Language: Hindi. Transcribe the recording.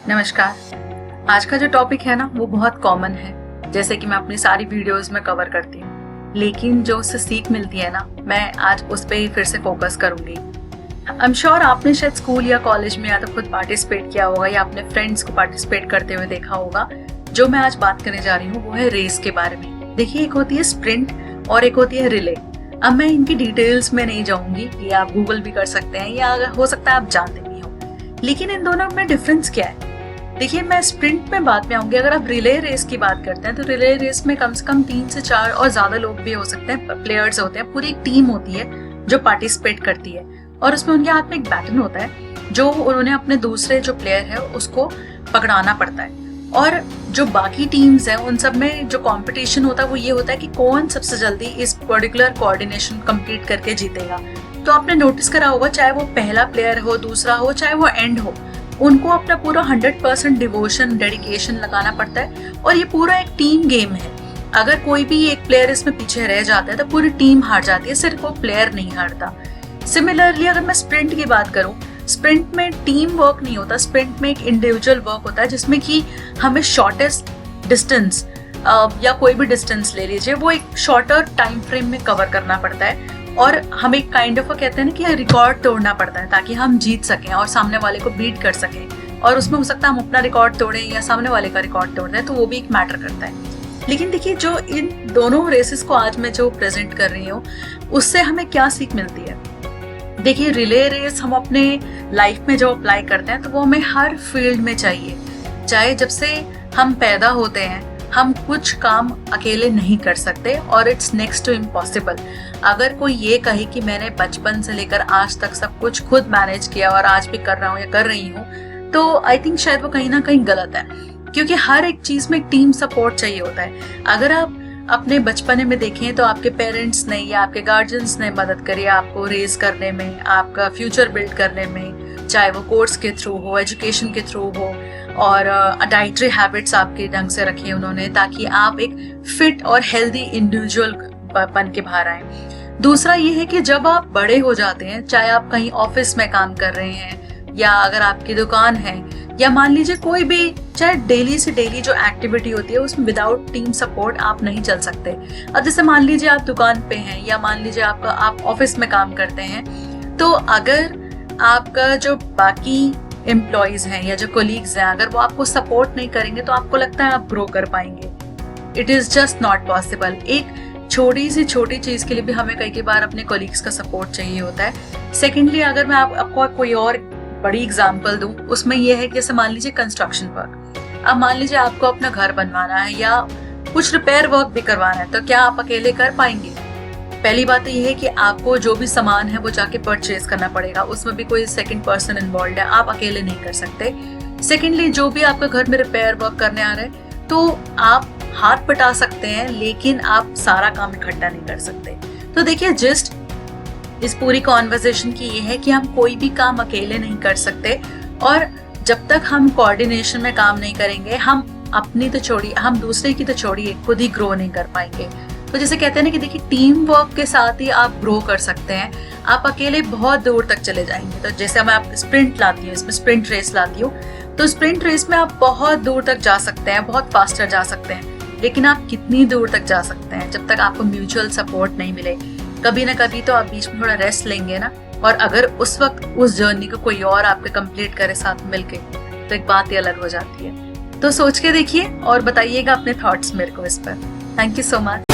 नमस्कार। आज का जो टॉपिक है ना वो बहुत कॉमन है, जैसे कि मैं अपनी सारी वीडियोस में कवर करती हूँ, लेकिन जो उससे सीख मिलती है ना, मैं आज उस पर ही फिर से फोकस करूंगी। आई एम श्योर आपने शायद स्कूल या कॉलेज में या तो खुद पार्टिसिपेट किया होगा या अपने फ्रेंड्स को पार्टिसिपेट करते हुए देखा होगा। जो मैं आज बात करने जा रही हूँ वो है रेस के बारे में। देखिए, एक होती है स्प्रिंट और एक होती है रिले। अब मैं इनकी डिटेल्स में नहीं जाऊंगी, ये आप गूगल भी कर सकते हैं या हो सकता है आप जानते भी हो, लेकिन इन दोनों में डिफरेंस क्या है। देखिए, मैं स्प्रिंट में बाद में आऊंगी। अगर आप रिले रेस की बात करते हैं तो रिले रेस में कम से कम 3 से 4 और ज्यादा लोग भी हो सकते हैं, प्लेयर्स होते हैं, पूरी एक टीम होती है जो पार्टिसिपेट करती है और उसमें उनके हाथ में एक बैटन होता है जो उन्होंने अपने दूसरे जो प्लेयर है उसको पकड़ाना पड़ता है। और जो बाकी टीम्स हैं उन सब में जो कंपटीशन होता है वो ये होता है कि कौन सबसे जल्दी इस पर्टिकुलर कोऑर्डिनेशन कंप्लीट करके जीतेगा। तो आपने नोटिस करा होगा, चाहे वो पहला प्लेयर हो, दूसरा हो, चाहे वो एंड हो, उनको अपना पूरा 100% डिवोशन, डेडिकेशन लगाना पड़ता है और ये पूरा एक टीम गेम है। अगर कोई भी एक प्लेयर इसमें पीछे रह जाता है तो पूरी टीम हार जाती है, सिर्फ वो प्लेयर नहीं हारता। सिमिलरली अगर मैं स्प्रिंट की बात करूं, स्प्रिंट में टीम वर्क नहीं होता, स्प्रिंट में एक इंडिविजुअल वर्क होता है जिसमें कि हमें शॉर्टेस्ट डिस्टेंस या कोई भी डिस्टेंस ले लीजिए, वो एक शॉर्टर टाइम फ्रेम में कवर करना पड़ता है और हमें काइंड ऑफ कहते हैं ना कि रिकॉर्ड तोड़ना पड़ता है ताकि हम जीत सकें और सामने वाले को बीट कर सकें। और उसमें हो सकता है हम अपना रिकॉर्ड तोड़ें या सामने वाले का रिकॉर्ड तोड़ दें, तो वो भी एक मैटर करता है। लेकिन देखिए, जो इन दोनों रेसेस को आज मैं जो प्रेजेंट कर रही हूँ उससे हमें क्या सीख मिलती है। देखिए, रिले रेस हम अपने लाइफ में जो अप्लाई करते हैं तो वो हमें हर फील्ड में चाहिए। चाहे जब से हम पैदा होते हैं हम कुछ काम अकेले नहीं कर सकते और इट्स नेक्स्ट टू इम्पॉसिबल। अगर कोई ये कहे कि मैंने बचपन से लेकर आज तक सब कुछ खुद मैनेज किया और आज भी कर रहा हूँ या कर रही हूँ, तो आई थिंक शायद वो कहीं ना कहीं गलत है, क्योंकि हर एक चीज में टीम सपोर्ट चाहिए होता है। अगर आप अपने बचपने में देखें तो आपके पेरेंट्स ने या आपके गार्जियंस ने मदद करी आपको रेस करने में, आपका फ्यूचर बिल्ड करने में, चाहे वो कोर्स के थ्रू हो, एजुकेशन के थ्रू हो, और डाइटरी हैबिट्स आपके ढंग से रखी उन्होंने ताकि आप एक फिट और हेल्दी इंडिविजुअल बन के बाहर आए। दूसरा ये है कि जब आप बड़े हो जाते हैं, चाहे आप कहीं ऑफिस में काम कर रहे हैं या अगर आपकी दुकान है या मान लीजिए कोई भी, चाहे डेली से डेली जो एक्टिविटी होती है उसमें विदाउट टीम सपोर्ट आप नहीं चल सकते। अब जैसे मान लीजिए आप दुकान पे हैं या मान लीजिए आप ऑफिस में काम करते हैं, तो अगर आपका जो बाकी एम्प्लॉइज हैं या जो कोलीग्स हैं अगर वो आपको सपोर्ट नहीं करेंगे तो आपको लगता है आप ग्रो कर पाएंगे। It is just not possible. एक छोटी सी छोटी चीज के लिए भी हमें कई बार अपने कोलीग्स का सपोर्ट चाहिए होता है। सेकेंडली, अगर मैं आपको कोई और बड़ी एग्जांपल दूं, उसमें यह है कि जैसे मान लीजिए कंस्ट्रक्शन वर्क। अब मान लीजिए आपको अपना घर बनवाना है या कुछ रिपेयर वर्क भी करवाना है, तो क्या आप अकेले कर पाएंगे? पहली बात तो ये है कि आपको जो भी सामान है वो जाके परचेज करना पड़ेगा, उसमें भी कोई सेकंड पर्सन इन्वॉल्व है, आप अकेले नहीं कर सकते। सेकेंडली, जो भी आपका घर में रिपेयर वर्क करने आ रहा है तो आप हाथ बटा सकते हैं, लेकिन आप सारा काम इकट्ठा नहीं कर सकते। तो देखिए, जिस्ट इस पूरी कॉन्वर्सेशन की ये है कि हम कोई भी काम अकेले नहीं कर सकते और जब तक हम कोऑर्डिनेशन में काम नहीं करेंगे हम अपनी तो छोड़िए, हम दूसरे की तो छोड़िए, खुद ही ग्रो नहीं कर पाएंगे। तो जैसे कहते हैं ना कि देखिए, टीम वर्क के साथ ही आप ग्रो कर सकते हैं, आप अकेले बहुत दूर तक चले जाएंगे। तो जैसे मैं आप स्प्रिंट लाती हूँ, इसमें स्प्रिंट रेस लाती हूँ, तो स्प्रिंट रेस में आप बहुत दूर तक जा सकते हैं, बहुत फास्टर जा सकते हैं, लेकिन आप कितनी दूर तक जा सकते हैं जब तक आपको म्यूचुअल सपोर्ट नहीं मिले। कभी ना कभी तो आप बीच में थोड़ा रेस्ट लेंगे ना, और अगर उस वक्त उस जर्नी को कोई और आपके कंप्लीट करे साथ मिलके, तो एक बात ही अलग हो जाती है। तो सोच के देखिए और बताइएगा अपने थॉट्स मेरे को इस पर। Thank you so much.